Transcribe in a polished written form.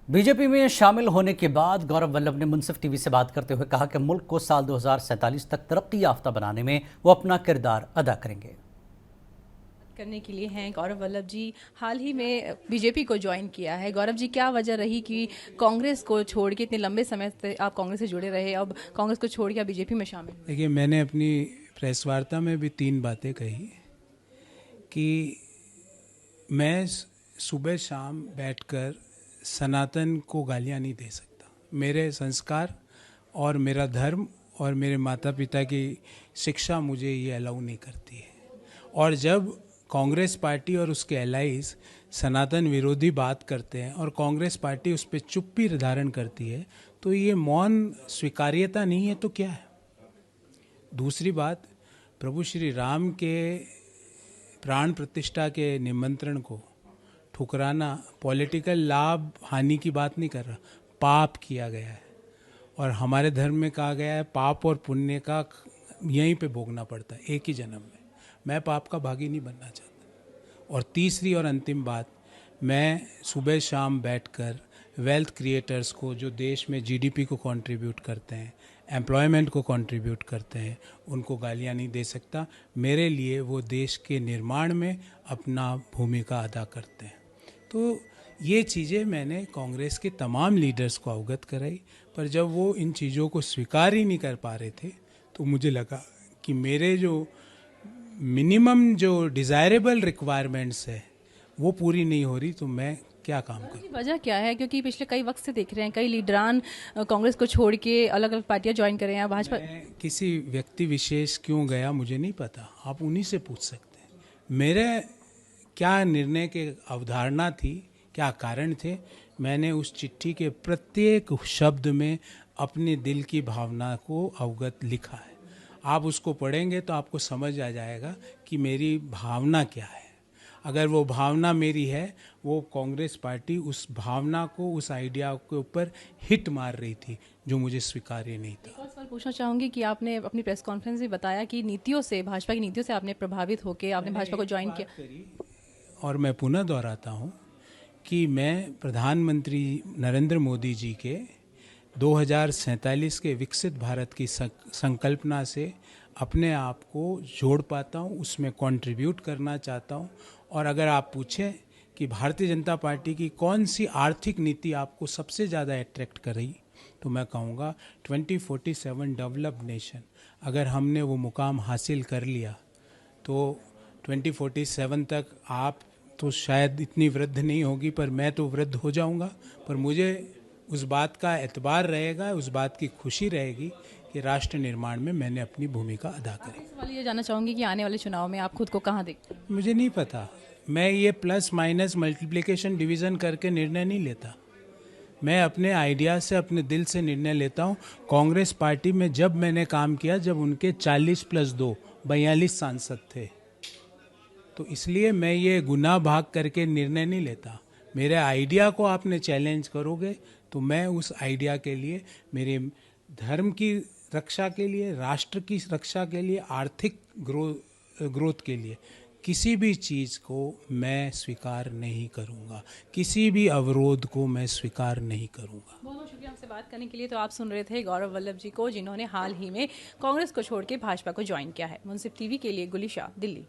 BJP में शामिल होने के बाद गौरव वल्लभ ने मुंसिफ टीवी से बात करते हुए कहा कि मुल्क को साल 2047 तक तरक्की याफ्ता बनाने में वो अपना किरदार अदा करेंगे। करने के लिए हैं गौरव वल्लभ जी। हाल ही में बीजेपी को ज्वाइन किया है। गौरव जी, क्या वजह रही कि कांग्रेस को छोड़ के इतने लंबे समय से आप कांग्रेस से जुड़े रहे, अब कांग्रेस को छोड़ के आप बीजेपी में शामिल हुए? देखिए, मैंने अपनी प्रेस वार्ता में भी 3 बातें कही कि मैं सुबह शाम बैठकर सनातन को गालियां नहीं दे सकता। मेरे संस्कार और मेरा धर्म और मेरे माता पिता की शिक्षा मुझे ये अलाउ नहीं करती है। और जब कांग्रेस पार्टी और उसके एलाइज सनातन विरोधी बात करते हैं और कांग्रेस पार्टी उस पर चुप्पी धारण करती है, तो ये मौन स्वीकार्यता नहीं है तो क्या है। दूसरी बात, प्रभु श्री राम के प्राण प्रतिष्ठा के निमंत्रण को ठुकराना पॉलिटिकल लाभ हानि की बात नहीं कर रहा, पाप किया गया है। और हमारे धर्म में कहा गया है पाप और पुण्य का यहीं पे भोगना पड़ता है, एक ही जन्म में। मैं पाप का भागी नहीं बनना चाहता। और तीसरी और अंतिम बात, मैं सुबह शाम बैठकर वेल्थ क्रिएटर्स को, जो देश में जीडीपी को कंट्रीब्यूट करते हैं, एम्प्लॉयमेंट को कंट्रीब्यूट करते हैं, उनको गालियां नहीं दे सकता। मेरे लिए वो देश के निर्माण में अपना भूमिका अदा करते हैं। तो ये चीज़ें मैंने कांग्रेस के तमाम लीडर्स को अवगत कराई, पर जब वो इन चीज़ों को स्वीकार ही नहीं कर पा रहे थे तो मुझे लगा कि मेरे जो मिनिमम जो डिज़ायरेबल रिक्वायरमेंट्स है वो पूरी नहीं हो रही, तो मैं क्या काम करूं। वजह क्या है? क्योंकि पिछले कई वक्त से देख रहे हैं कई लीडरान कांग्रेस को छोड़ के अलग अलग पार्टियां ज्वाइन कर रहे हैं। भाजपा किसी व्यक्ति विशेष क्यों गया मुझे नहीं पता, आप उन्हीं से पूछ सकते हैं। मेरे क्या निर्णय के अवधारणा थी, क्या कारण थे, मैंने उस चिट्ठी के प्रत्येक शब्द में अपने दिल की भावना को अवगत लिखा है। आप उसको पढ़ेंगे तो आपको समझ आ जाएगा कि मेरी भावना क्या है। अगर वो भावना मेरी है, वो कांग्रेस पार्टी उस भावना को, उस आइडिया के ऊपर हिट मार रही थी, जो मुझे स्वीकार्य नहीं था। एक और सवाल पूछना चाहूंगी कि आपने अपनी प्रेस कॉन्फ्रेंस में बताया कि नीतियों से, भाजपा की नीतियों से आपने प्रभावित होकर आपने भाजपा को ज्वाइन किया। और मैं पुनः दोहराता हूँ कि मैं प्रधानमंत्री नरेंद्र मोदी जी के 2047 के विकसित भारत की संकल्पना से अपने आप को जोड़ पाता हूँ, उसमें कंट्रीब्यूट करना चाहता हूँ। और अगर आप पूछें कि भारतीय जनता पार्टी की कौन सी आर्थिक नीति आपको सबसे ज़्यादा अट्रैक्ट कर रही, तो मैं कहूँगा 2047 डेवलप्ड नेशन। अगर हमने वो मुकाम हासिल कर लिया तो 2047 तक आप तो शायद इतनी वृद्ध नहीं होगी, पर मैं तो वृद्ध हो जाऊंगा। पर मुझे उस बात का एतबार रहेगा, उस बात की खुशी रहेगी कि राष्ट्र निर्माण में मैंने अपनी भूमिका अदा करी। सवाल ये जानना चाहूंगी कि आने वाले चुनाव में आप खुद को कहाँ देखते हैं? मुझे नहीं पता, मैं ये प्लस माइनस मल्टीप्लिकेशन डिवीज़न करके निर्णय नहीं लेता। मैं अपने आइडिया से, अपने दिल से निर्णय लेता हूँ। कांग्रेस पार्टी में जब मैंने काम किया, जब उनके 40+2 42 सांसद थे, तो इसलिए मैं ये गुनाह भाग करके निर्णय नहीं लेता। मेरे आइडिया को आपने चैलेंज करोगे तो मैं उस आइडिया के लिए, मेरे धर्म की रक्षा के लिए, राष्ट्र की रक्षा के लिए, आर्थिक ग्रोथ के लिए किसी भी चीज़ को मैं स्वीकार नहीं करूंगा, किसी भी अवरोध को मैं स्वीकार नहीं करूंगा। बहुत बहुत शुक्रिया हमसे बात करने के लिए। तो आप सुन रहे थे गौरव वल्लभ जी को, जिन्होंने हाल ही में कांग्रेस को छोड़ के भाजपा को ज्वाइन किया है। मुंसिफ टीवी के लिए गुलिशा, दिल्ली।